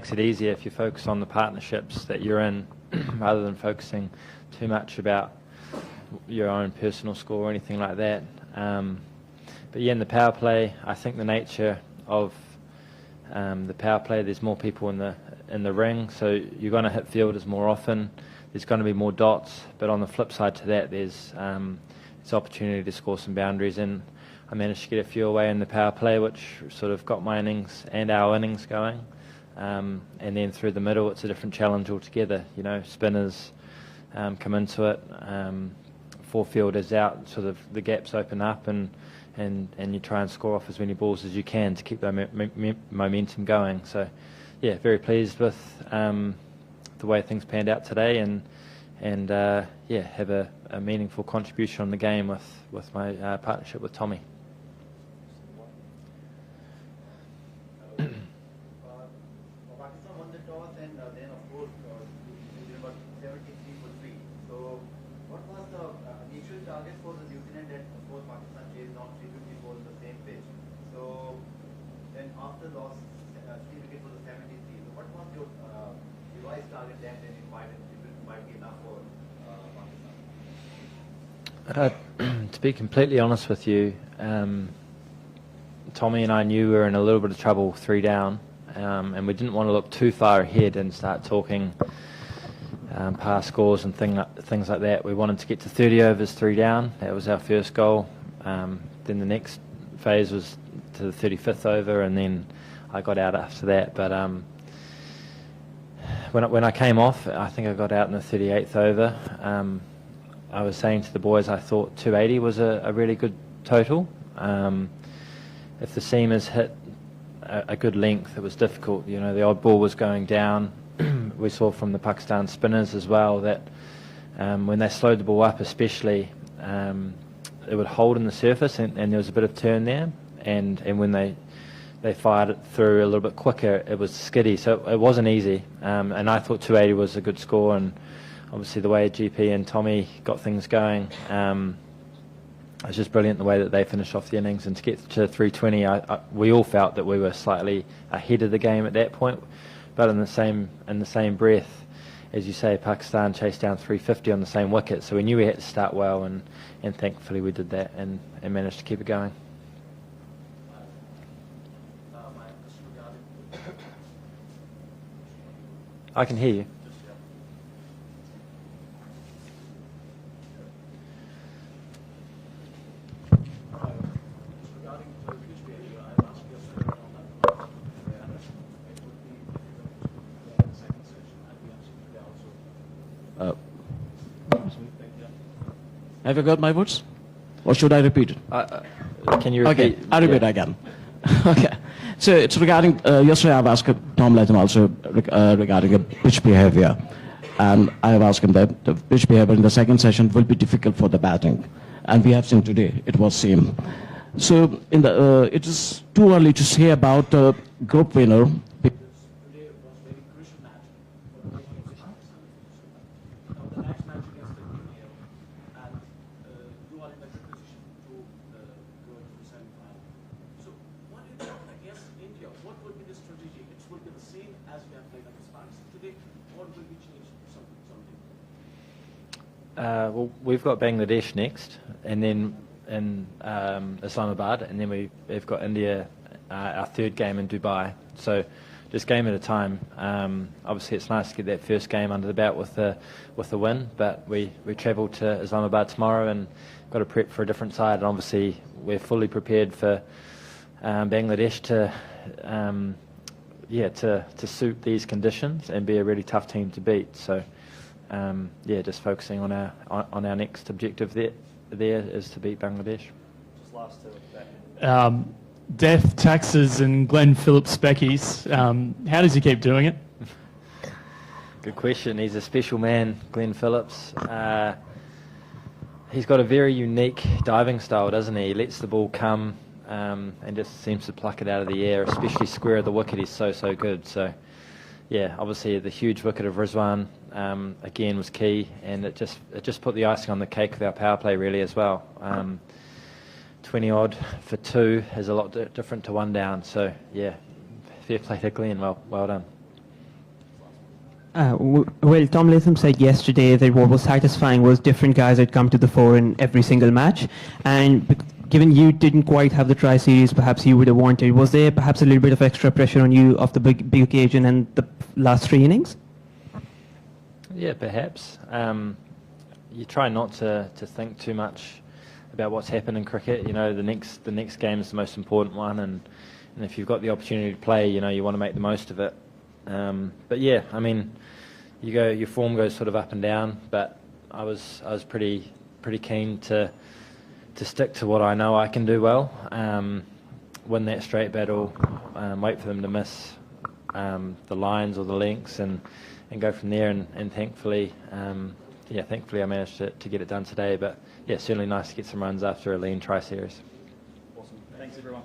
makes it easier if you focus on the partnerships that you're in rather than focusing too much about your own personal score or anything like that. But yeah, in the power play, I think the nature of the power play, there's more people in the ring, so you're going to hit fielders more often. There's going to be more dots, but on the flip side to that, there's opportunity to score some boundaries, and I managed to get a few away in the power play, which sort of got my innings and our innings going. And then through the middle, it's a different challenge altogether. You know, spinners come into it, four fielders out, sort of the gaps open up, and you try and score off as many balls as you can to keep the momentum going. So, yeah, very pleased with the way things panned out today, and yeah, have a meaningful contribution on the game with my partnership with Tommy. Pakistan won the toss, and then of course there were 73 for 3. So what was the initial target for the New Zealand? That of course Pakistan chased down 350 balls on the same pitch. So then after loss 3 wickets for the 73. So what was your revised target then? Then it might be enough for Pakistan. To be completely honest with you, Tommy and I knew we were in a little bit of trouble 3 down, and we didn't want to look too far ahead and start talking past scores and things like that. We wanted to get to 30 overs 3 down. That was our first goal. Then the next phase was to the 35th over, and then I got out after that. But when I came off, I think I got out in the 38th over. I was saying to the boys I thought 280 was a really good total. If the seamers hit a good length, it was difficult. You know, the odd ball was going down. We saw from the Pakistan spinners as well that when they slowed the ball up especially, it would hold in the surface, and there was a bit of turn there, and when they fired it through a little bit quicker, it was skiddy, so it wasn't easy. And I thought 280 was a good score, and obviously the way GP and Tommy got things going, it was just brilliant the way that they finished off the innings. And to get to 320, we all felt that we were slightly ahead of the game at that point. But in the same breath, as you say, Pakistan chased down 350 on the same wicket, so we knew we had to start well, and thankfully we did that and managed to keep it going. I can hear you. Have you got my words? Or should I repeat it? Can you repeat? Okay, I'll repeat again. Okay. So it's regarding, yesterday I've asked Tom Latham also regarding the pitch behavior. And I have asked him that the pitch behavior in the second session will be difficult for the batting. And we have seen today it was same. So it is too early to say about the group winner. Well, we've got Bangladesh next, and then in Islamabad, and then we've got India, our third game in Dubai. So just game at a time. Obviously, it's nice to get that first game under the belt with the win, but we travel to Islamabad tomorrow and got to prep for a different side. And obviously, we're fully prepared for Bangladesh to suit these conditions and be a really tough team to beat. So. Just focusing on our next objective there is to beat Bangladesh. Just last two. Death, taxes, and Glenn Phillips Beckies. How does he keep doing it? Good question. He's a special man, Glenn Phillips. He's got a very unique diving style, doesn't he? He lets the ball come and just seems to pluck it out of the air, especially square of the wicket. He's so good. So. Yeah, obviously the huge wicket of Rizwan again was key, and it just put the icing on the cake of our power play really as well. 20 odd for 2 is a lot different to 1 down. So yeah, fair play to Glenn. Well done. Well, Tom Latham said yesterday that what was satisfying was different guys had come to the fore in every single match. And given you didn't quite have the tri-series perhaps you would have wanted, was there perhaps a little bit of extra pressure on you of the big occasion and the last 3 innings? Yeah, perhaps. You try not to think too much about what's happened in cricket. You know, the next game is the most important one, and if you've got the opportunity to play, you know, you want to make the most of it. But yeah, I mean, your form goes sort of up and down, but I was pretty keen to stick to what I know I can do well, win that straight battle, wait for them to miss the lines or the lengths, and go from there. And thankfully, thankfully I managed to get it done today. But yeah, certainly nice to get some runs after a lean tri-series. Awesome. Thanks everyone.